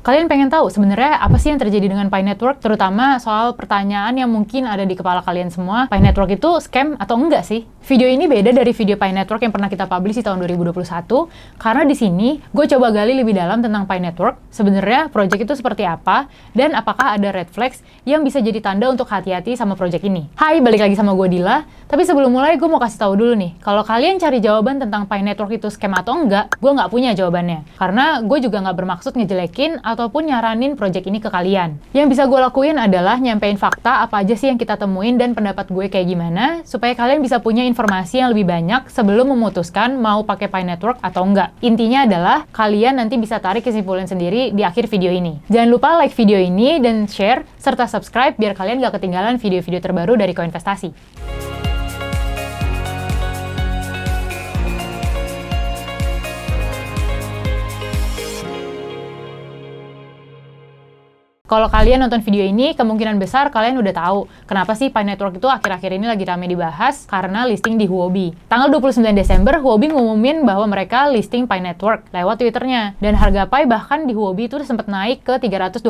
Kalian pengen tahu sebenarnya apa sih yang terjadi dengan Pi Network? Terutama soal pertanyaan yang mungkin ada di kepala kalian semua. Pi Network itu scam atau enggak sih? Video ini beda dari video Pi Network yang pernah kita publish di tahun 2021, karena di sini gue coba gali lebih dalam tentang Pi Network, sebenarnya project itu seperti apa, dan apakah ada red flags yang bisa jadi tanda untuk hati-hati sama project ini. Hai, balik lagi sama gue Dila, tapi sebelum mulai gue mau kasih tahu dulu nih, kalau kalian cari jawaban tentang Pi Network itu scam atau enggak, gue nggak punya jawabannya. Karena gue juga nggak bermaksud ngejelekin ataupun nyaranin project ini ke kalian. Yang bisa gue lakuin adalah nyampein fakta apa aja sih yang kita temuin dan pendapat gue kayak gimana, supaya kalian bisa punya informasi yang lebih banyak sebelum memutuskan mau pakai Pi Network atau enggak. Intinya adalah kalian nanti bisa tarik kesimpulan sendiri di akhir video ini. Jangan lupa like video ini dan share, serta subscribe biar kalian gak ketinggalan video-video terbaru dari Koinvestasi. Kalau kalian nonton video ini, kemungkinan besar kalian udah tahu kenapa sih Pi Network itu akhir-akhir ini lagi rame dibahas karena listing di Huobi. Tanggal 29 Desember, Huobi ngumumin bahwa mereka listing Pi Network lewat Twitternya. Dan harga Pi bahkan di Huobi itu sempat naik ke $323.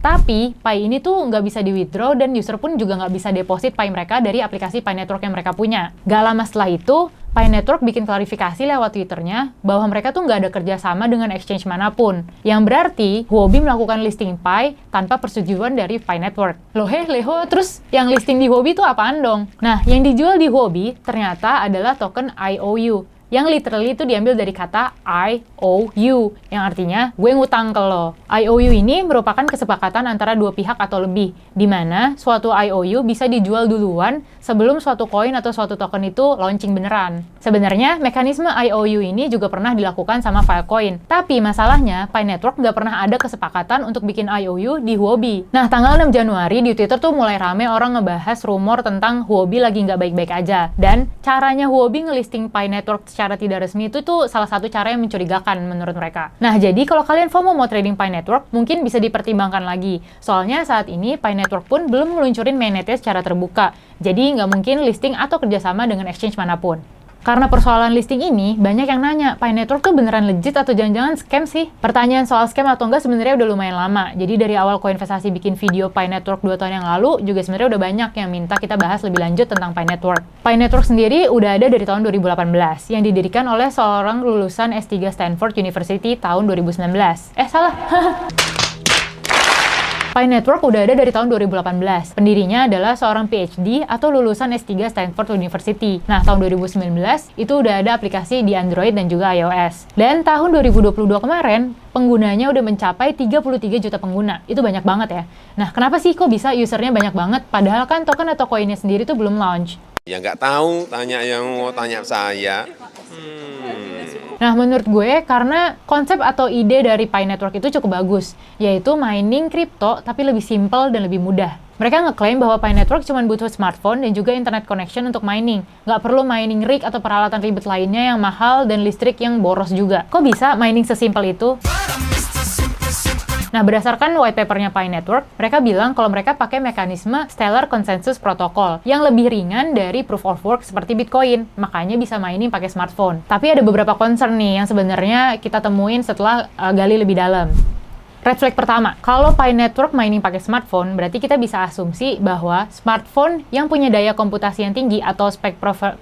Tapi, Pi ini tuh nggak bisa di-withdraw dan user pun juga nggak bisa deposit Pi mereka dari aplikasi Pi Network yang mereka punya. Gak lama setelah itu, Pi Network bikin klarifikasi lewat Twitternya bahwa mereka tuh nggak ada kerjasama dengan exchange manapun. Yang berarti, Huobi melakukan listing Pi tanpa persetujuan dari Pi Network. Leho, terus yang listing di Huobi tuh apaan dong? Nah, yang dijual di Huobi ternyata adalah token IOU, yang literally itu diambil dari kata IOU, yang artinya gue ngutang ke lo. IOU ini merupakan kesepakatan antara dua pihak atau lebih, di mana suatu IOU bisa dijual duluan sebelum suatu koin atau suatu token itu launching beneran. Sebenarnya, mekanisme IOU ini juga pernah dilakukan sama Filecoin, tapi masalahnya Pi Network nggak pernah ada kesepakatan untuk bikin IOU di Huobi. Nah, tanggal 6 Januari di Twitter tuh mulai rame orang ngebahas rumor tentang Huobi lagi nggak baik-baik aja, dan caranya Huobi ngelisting Pi Network secara tidak resmi itu tuh salah satu cara yang mencurigakan menurut mereka. Nah, jadi kalau kalian FOMO mau trading Pi Network, mungkin bisa dipertimbangkan lagi. Soalnya saat ini Pi Network pun belum ngeluncurin mainnetnya secara terbuka, jadi nggak mungkin listing atau kerjasama dengan exchange manapun. Karena persoalan listing ini, banyak yang nanya, Pi Network tuh beneran legit atau jangan-jangan scam sih? Pertanyaan soal scam atau enggak sebenarnya udah lumayan lama. Jadi dari awal Koinvestasi bikin video Pi Network 2 tahun yang lalu, juga sebenarnya udah banyak yang minta kita bahas lebih lanjut tentang Pi Network. Pi Network sendiri udah ada dari tahun 2018, yang didirikan oleh seorang lulusan S3 Stanford University tahun 2019. Salah! Pi Network udah ada dari tahun 2018. Pendirinya adalah seorang PhD atau lulusan S3 Stanford University. Nah, tahun 2019 itu udah ada aplikasi di Android dan juga iOS. Dan tahun 2022 kemarin, penggunanya udah mencapai 33 juta pengguna. Itu banyak banget ya. Nah, kenapa sih kok bisa usernya banyak banget? Padahal kan token atau koinnya sendiri tuh belum launch. Ya nggak tahu, tanya yang mau tanya saya. Nah, menurut gue, karena konsep atau ide dari Pi Network itu cukup bagus, yaitu mining kripto tapi lebih simple dan lebih mudah. Mereka ngeklaim bahwa Pi Network cuma butuh smartphone dan juga internet connection untuk mining. Nggak perlu mining rig atau peralatan ribet lainnya yang mahal dan listrik yang boros juga. Kok bisa mining sesimpel itu? Nah, berdasarkan white papernya Pi Network, mereka bilang kalau mereka pakai mekanisme Stellar Consensus Protocol yang lebih ringan dari Proof of Work seperti Bitcoin, makanya bisa mining pakai smartphone. Tapi ada beberapa concern nih yang sebenarnya kita temuin setelah gali lebih dalam. Red flag pertama, kalau Pi Network mining pakai smartphone, berarti kita bisa asumsi bahwa smartphone yang punya daya komputasi yang tinggi atau spek profesor.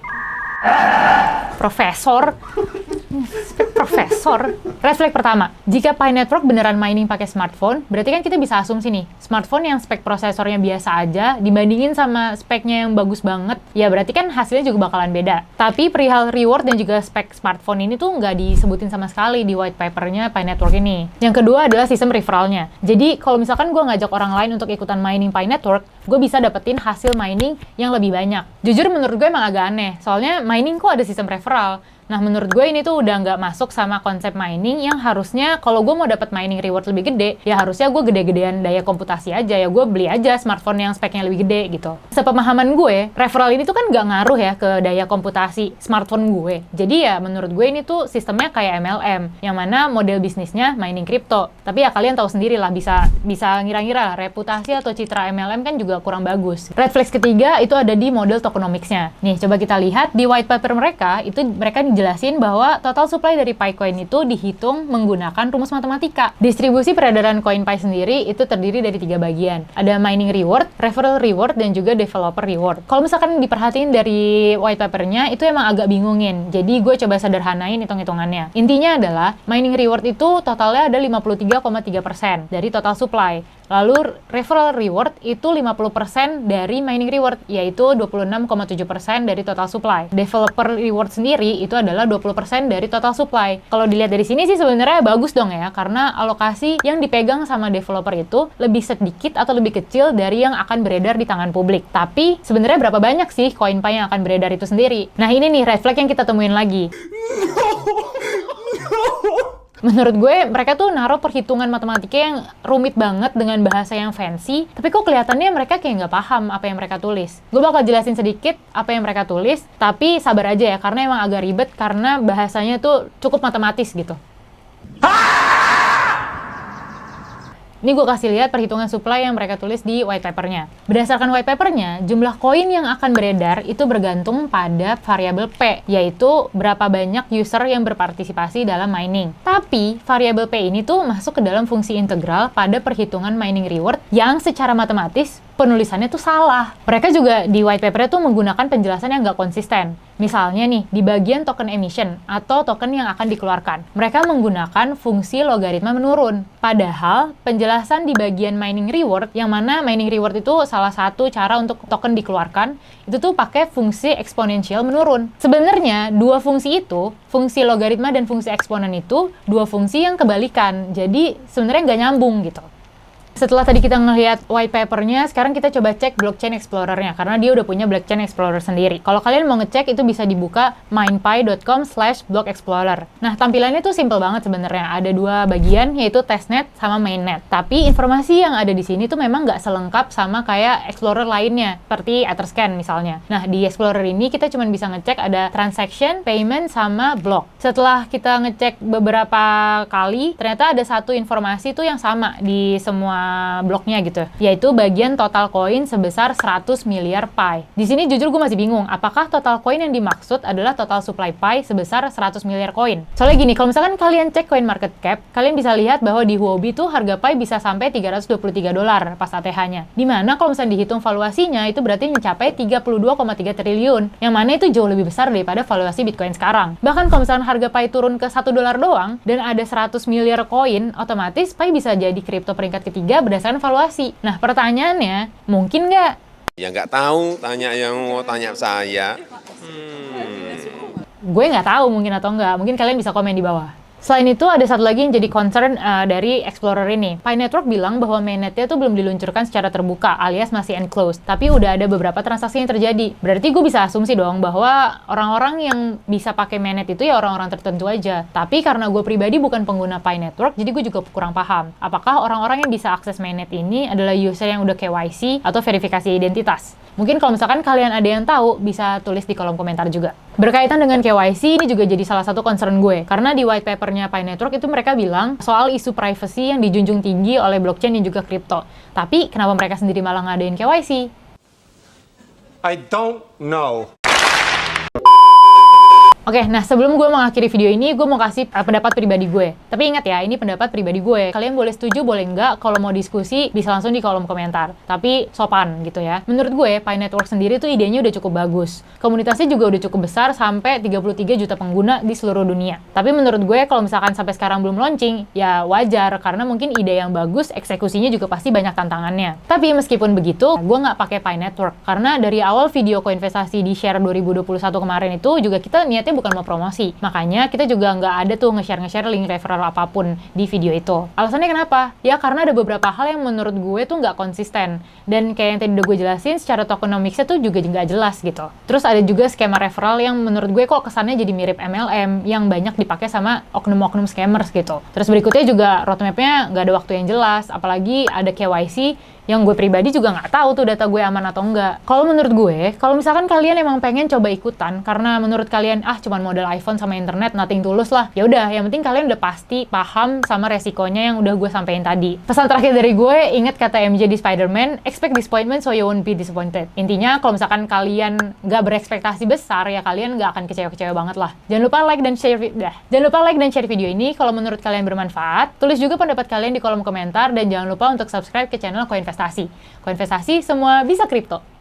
Red flag pertama, jika Pi Network beneran mining pakai smartphone, berarti kan kita bisa asumsi nih, smartphone yang spek prosesornya biasa aja, dibandingin sama speknya yang bagus banget, ya berarti kan hasilnya juga bakalan beda. Tapi perihal reward dan juga spek smartphone ini tuh nggak disebutin sama sekali di white papernya Pi Network ini. Yang kedua adalah sistem referralnya. Jadi kalau misalkan gue ngajak orang lain untuk ikutan mining Pi Network, gue bisa dapetin hasil mining yang lebih banyak. Jujur menurut gue emang agak aneh, soalnya mining kok ada sistem referral. Nah, menurut gue ini tuh udah nggak masuk sama konsep mining yang harusnya kalau gue mau dapat mining reward lebih gede, ya harusnya gue gede-gedean daya komputasi aja, ya gue beli aja smartphone yang speknya lebih gede gitu. Sepemahaman gue, referral ini tuh kan nggak ngaruh ya ke daya komputasi smartphone gue. Jadi ya menurut gue ini tuh sistemnya kayak MLM, yang mana model bisnisnya mining crypto. Tapi ya kalian tahu sendiri lah, bisa ngira-ngira reputasi atau citra MLM kan juga kurang bagus. Red flags ketiga itu ada di model tokenomics-nya. Nih, coba kita lihat di white paper mereka, itu mereka jelasin bahwa total supply dari PiCoin itu dihitung menggunakan rumus matematika. Distribusi peredaran koin Pi sendiri itu terdiri dari 3 bagian. Ada mining reward, referral reward, dan juga developer reward. Kalau misalkan diperhatiin dari white papernya, itu emang agak bingungin. Jadi gue coba sederhanain hitung-hitungannya. Intinya adalah mining reward itu totalnya ada 53,3% dari total supply. Lalu referral reward itu 50% dari mining reward, yaitu 26,7% dari total supply. Developer reward sendiri itu adalah 20% dari total supply. Kalau dilihat dari sini sih sebenarnya bagus dong ya, karena alokasi yang dipegang sama developer itu lebih sedikit atau lebih kecil dari yang akan beredar di tangan publik. Tapi sebenarnya berapa banyak sih koin Pi yang akan beredar itu sendiri? Nah ini nih red flag yang kita temuin lagi. Menurut gue, mereka tuh naruh perhitungan matematika yang rumit banget dengan bahasa yang fancy, tapi kok kelihatannya mereka kayak nggak paham apa yang mereka tulis. Gue bakal jelasin sedikit apa yang mereka tulis, tapi sabar aja ya, karena emang agak ribet, karena bahasanya tuh cukup matematis gitu. Ini gue kasih lihat perhitungan supply yang mereka tulis di white papernya. Berdasarkan white papernya, jumlah koin yang akan beredar itu bergantung pada variabel P, yaitu berapa banyak user yang berpartisipasi dalam mining. Tapi, variabel P ini tuh masuk ke dalam fungsi integral pada perhitungan mining reward yang secara matematis penulisannya tuh salah. Mereka juga di white papernya tuh menggunakan penjelasan yang nggak konsisten. Misalnya nih, di bagian token emission atau token yang akan dikeluarkan, mereka menggunakan fungsi logaritma menurun. Padahal, penjelasan di bagian mining reward, yang mana mining reward itu salah satu cara untuk token dikeluarkan, itu tuh pakai fungsi eksponensial menurun. Sebenarnya, dua fungsi itu, fungsi logaritma dan fungsi eksponen itu, dua fungsi yang kebalikan. Jadi, sebenarnya nggak nyambung gitu. Setelah tadi kita ngelihat white papernya, sekarang kita coba cek blockchain explorernya, karena dia udah punya blockchain explorer sendiri. Kalau kalian mau ngecek, itu bisa dibuka minepi.com/blockexplorer. Nah, tampilannya tuh simple banget sebenarnya. Ada 2 bagian, yaitu testnet sama mainnet. Tapi informasi yang ada di sini tuh memang nggak selengkap sama kayak explorer lainnya, seperti Etherscan misalnya. Nah, di explorer ini kita cuma bisa ngecek ada transaction, payment, sama block. Setelah kita ngecek beberapa kali, ternyata ada satu informasi tuh yang sama di semua bloknya gitu, yaitu bagian total koin sebesar 100 miliar Pi. Di sini jujur gue masih bingung, apakah total koin yang dimaksud adalah total supply Pi sebesar 100 miliar koin? Soalnya gini, kalau misalkan kalian cek coin market cap, kalian bisa lihat bahwa di Huobi tuh harga Pi bisa sampai $323 pas ATH-nya. Dimana kalau misalnya dihitung valuasinya, itu berarti mencapai 32,3 triliun, yang mana itu jauh lebih besar daripada valuasi Bitcoin sekarang. Bahkan kalau misalkan harga Pi turun ke $1 doang, dan ada 100 miliar koin, otomatis Pi bisa jadi kripto peringkat ketiga berdasarkan valuasi. Nah, pertanyaannya, mungkin nggak? Ya nggak tahu, tanya yang mau tanya saya. Gue nggak tahu mungkin atau nggak. Mungkin kalian bisa komen di bawah. Selain itu, ada satu lagi yang jadi concern dari Explorer ini. Pi Network bilang bahwa mainnetnya tuh belum diluncurkan secara terbuka, alias masih enclosed. Tapi udah ada beberapa transaksi yang terjadi. Berarti gue bisa asumsi dong bahwa orang-orang yang bisa pakai mainnet itu ya orang-orang tertentu aja. Tapi karena gue pribadi bukan pengguna Pi Network, jadi gue juga kurang paham. Apakah orang-orang yang bisa akses mainnet ini adalah user yang udah KYC atau verifikasi identitas? Mungkin kalau misalkan kalian ada yang tahu, bisa tulis di kolom komentar juga. Berkaitan dengan KYC, ini juga jadi salah satu concern gue. Karena di white papernya Pi Network itu mereka bilang soal isu privacy yang dijunjung tinggi oleh blockchain dan juga kripto. Tapi kenapa mereka sendiri malah ngadain KYC? I don't know. Oke, nah sebelum gue mengakhiri video ini, gue mau kasih pendapat pribadi gue. Tapi ingat ya, ini pendapat pribadi gue. Kalian boleh setuju, boleh enggak. Kalau mau diskusi, bisa langsung di kolom komentar. Tapi sopan gitu ya. Menurut gue, Pi Network sendiri tuh idenya udah cukup bagus. Komunitasnya juga udah cukup besar, sampai 33 juta pengguna di seluruh dunia. Tapi menurut gue, kalau misalkan sampai sekarang belum launching, ya wajar. Karena mungkin ide yang bagus, eksekusinya juga pasti banyak tantangannya. Tapi meskipun begitu, gue nggak pakai Pi Network. Karena dari awal video koinvestasi di share 2021 kemarin itu, juga kita niatnya bukan mau promosi. Makanya kita juga nggak ada tuh nge-share link referral apapun di video itu. Alasannya kenapa? Ya karena ada beberapa hal yang menurut gue tuh nggak konsisten. Dan kayak yang tadi udah gue jelasin, secara tokenomics-nya tuh juga nggak jelas gitu. Terus ada juga skema referral yang menurut gue kok kesannya jadi mirip MLM yang banyak dipakai sama oknum-oknum scammers gitu. Terus berikutnya juga roadmap-nya nggak ada waktu yang jelas, apalagi ada KYC yang gue pribadi juga nggak tahu tuh data gue aman atau enggak. Kalau menurut gue, kalau misalkan kalian emang pengen coba ikutan karena menurut kalian cuman modal iPhone sama internet, nothing tulus lah, ya udah, yang penting kalian udah pasti paham sama resikonya yang udah gue sampein tadi. Pesan terakhir dari gue, ingat kata MJ di Spider-Man, expect disappointment so you won't be disappointed. Intinya kalau misalkan kalian nggak berekspektasi besar, ya kalian nggak akan kecewa-kecewa banget lah. Jangan lupa like dan share video ini kalau menurut kalian bermanfaat. Tulis juga pendapat kalian di kolom komentar dan jangan lupa untuk subscribe ke channel Koinvestasi. Koinvestasi, semua bisa kripto.